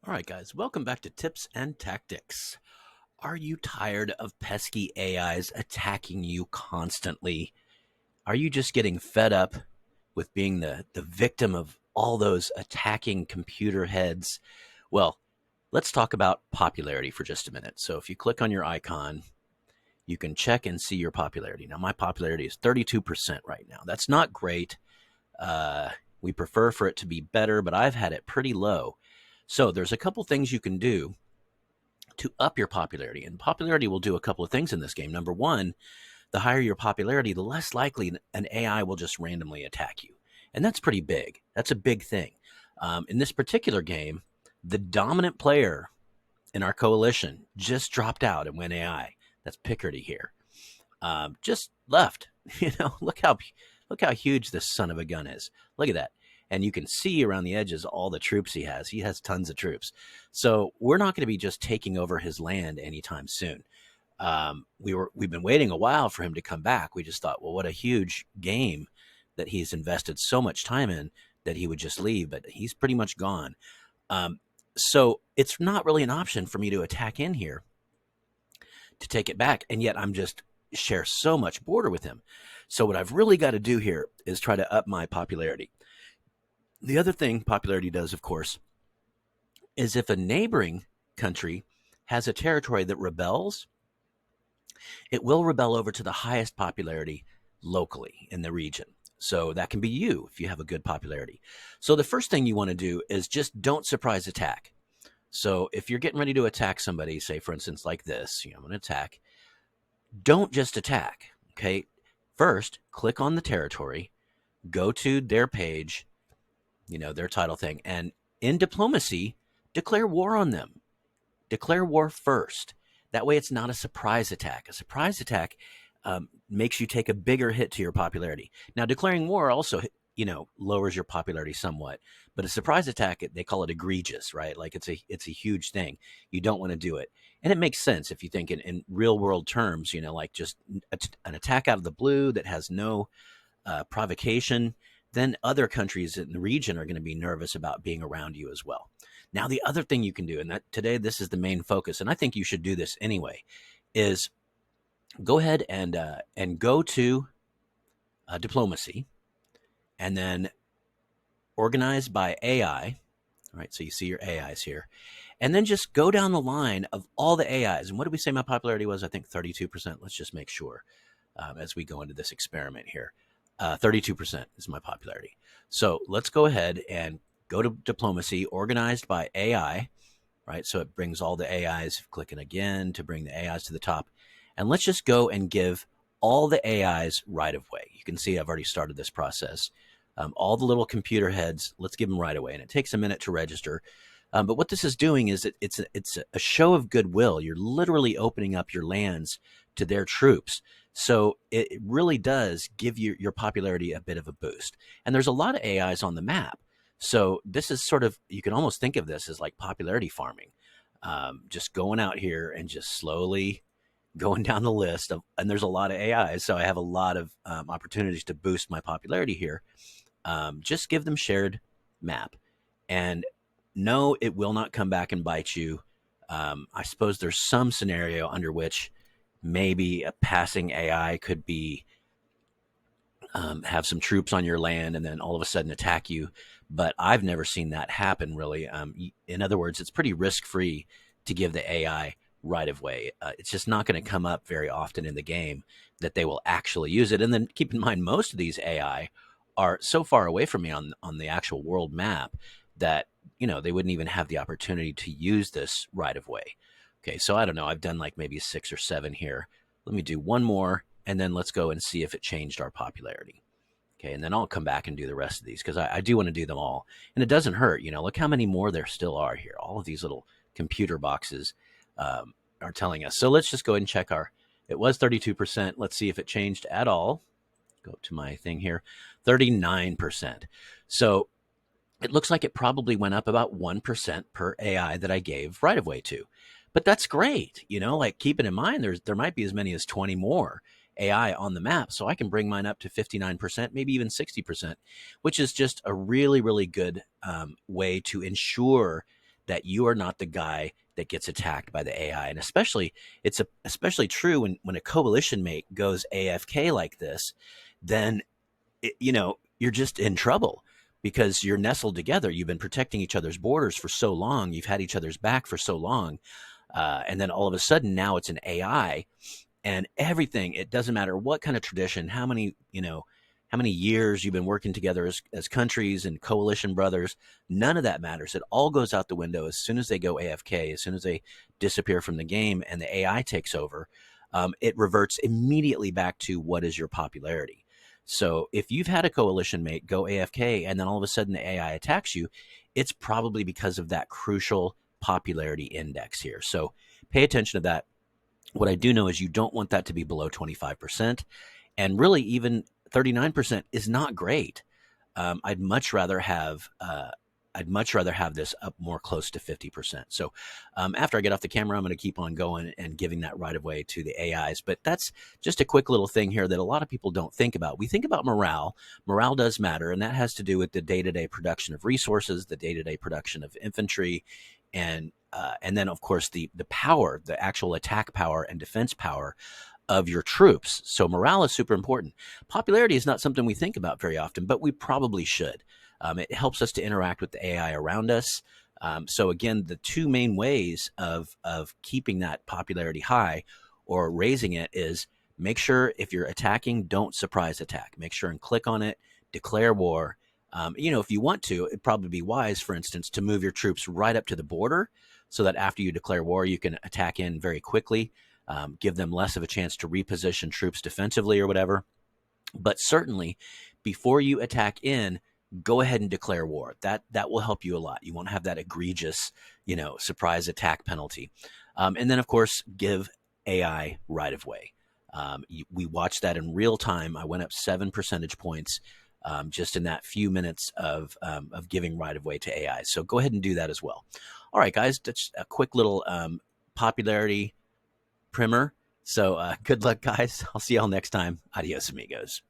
All right, guys, welcome back to Tips and Tactics. Are you tired of pesky AIs attacking you constantly? Are you just getting fed up with being the victim of all those attacking computer heads? Well, let's talk about popularity for just a minute. So if you click on your icon, you can check and see your popularity. Now, my popularity is 32% right now. That's not great. Uh, we prefer for it to be better, but I've had it pretty low. So there's a couple things you can do to up your popularity. And popularity will do a couple of things in this game. Number one, the higher your popularity, the less likely an AI will just randomly attack you. And that's pretty big. That's a big thing. In this particular game, the dominant player in our coalition just dropped out and went AI. That's Picardy here. Just left. Look how huge this son of a gun is. Look at that. And you can see around the edges all the troops he has. He has tons of troops. So we're not going to be just taking over his land anytime soon. We've been waiting a while for him to come back. We just thought, well, what a huge game that he's invested so much time in that he would just leave, but he's pretty much gone. So it's not really an option for me to attack in here to take it back, and yet I'm just share so much border with him. So what I've really got to do here is try to up my popularity. The other thing popularity does, of course, is if a neighboring country has a territory that rebels, it will rebel over to the highest popularity locally in the region. So that can be you if you have a good popularity. So the first thing you want to do is just don't surprise attack. So if you're getting ready to attack somebody, say for instance like this, I'm going to attack, don't just attack, okay? First, click on the territory, go to their page, their title thing, and in diplomacy, declare war on them. Declare war first. That way it's not a surprise attack. A surprise attack makes you take a bigger hit to your popularity. Now, declaring war also, lowers your popularity somewhat. But a surprise attack, they call it egregious, right? Like it's a huge thing. You don't want to do it. And it makes sense if you think in real world terms, like just an attack out of the blue that has no provocation, then other countries in the region are going to be nervous about being around you as well. Now, the other thing you can do, and that today this is the main focus, and I think you should do this anyway, is go ahead and go to diplomacy, and then organize by AI. All right, so you see your AIs here. And then just go down the line of all the AIs. And what did we say my popularity was? I think 32%. Let's just make sure as we go into this experiment here. 32% is my popularity. So let's go ahead and go to diplomacy, organized by AI, right? So it brings all the AIs, clicking again to bring the AIs to the top. And let's just go and give all the AIs right of way. You can see I've already started this process. All the little computer heads, let's give them right away. And it takes a minute to register. But what this is doing is it's a show of goodwill. You're literally opening up your lands to their troops. So it really does give your popularity a bit of a boost. And there's a lot of AIs on the map. So this is sort of, you can almost think of this as like popularity farming. Just going out here and just slowly going down the list and there's a lot of AIs. So I have a lot of opportunities to boost my popularity here. Just give them shared map. And no, it will not come back and bite you. I suppose there's some scenario under which maybe a passing AI could be have some troops on your land and then all of a sudden attack you. But I've never seen that happen, really. In other words, it's pretty risk-free to give the AI right of way. It's just not going to come up very often in the game that they will actually use it. And then keep in mind, most of these AI are so far away from me on the actual world map that they wouldn't even have the opportunity to use this right of way. Okay, so I don't know. I've done like maybe 6 or 7 here. Let me do one more, and then let's go and see if it changed our popularity. Okay, and then I'll come back and do the rest of these because I do want to do them all. And it doesn't hurt. Look how many more there still are here. All of these little computer boxes are telling us. So let's just go ahead and check it was 32%. Let's see if it changed at all. Go to my thing here, 39%. So it looks like it probably went up about 1% per AI that I gave right of way to. But that's great. Like keeping in mind, there might be as many as 20 more AI on the map. So I can bring mine up to 59%, maybe even 60%, which is just a really, really good way to ensure that you are not the guy that gets attacked by the AI. And especially, especially true when a coalition mate goes AFK like this, then you're just in trouble because you're nestled together. You've been protecting each other's borders for so long. You've had each other's back for so long. And then all of a sudden now it's an AI and everything. It doesn't matter what kind of tradition, how many years you've been working together as countries and coalition brothers. None of that matters. It all goes out the window as soon as they go AFK, as soon as they disappear from the game and the AI takes over. It reverts immediately back to what is your popularity. So if you've had a coalition mate go AFK and then all of a sudden the AI attacks you, it's probably because of that crucial popularity index here. So pay attention to that. What I do know is you don't want that to be below 25%. And really, even 39% is not great. I'd much rather have this up more close to 50%. So after I get off the camera, I'm going to keep on going and giving that right of way to the AIs. But that's just a quick little thing here that a lot of people don't think about. We think about morale. Morale does matter, and that has to do with the day-to-day production of resources, the day-to-day production of infantry, and then of course the power, the actual attack power and defense power of your troops. So morale is super important. Popularity is not something we think about very often, but we probably should. It helps us to interact with the AI around us. So again, the two main ways of keeping that popularity high or raising it is make sure if you're attacking, don't surprise attack. Make sure and click on it, declare war. If you want to, it'd probably be wise, for instance, to move your troops right up to the border so that after you declare war, you can attack in very quickly. Give them less of a chance to reposition troops defensively or whatever. But certainly, before you attack in, go ahead and declare war. That will help you a lot. You won't have that egregious, surprise attack penalty. And then, of course, give AI right of way. We watched that in real time. I went up 7 percentage points just in that few minutes of giving right of way to AI. So go ahead and do that as well. All right, guys, that's a quick little popularity primer. So good luck, guys. I'll see y'all next time. Adios, amigos.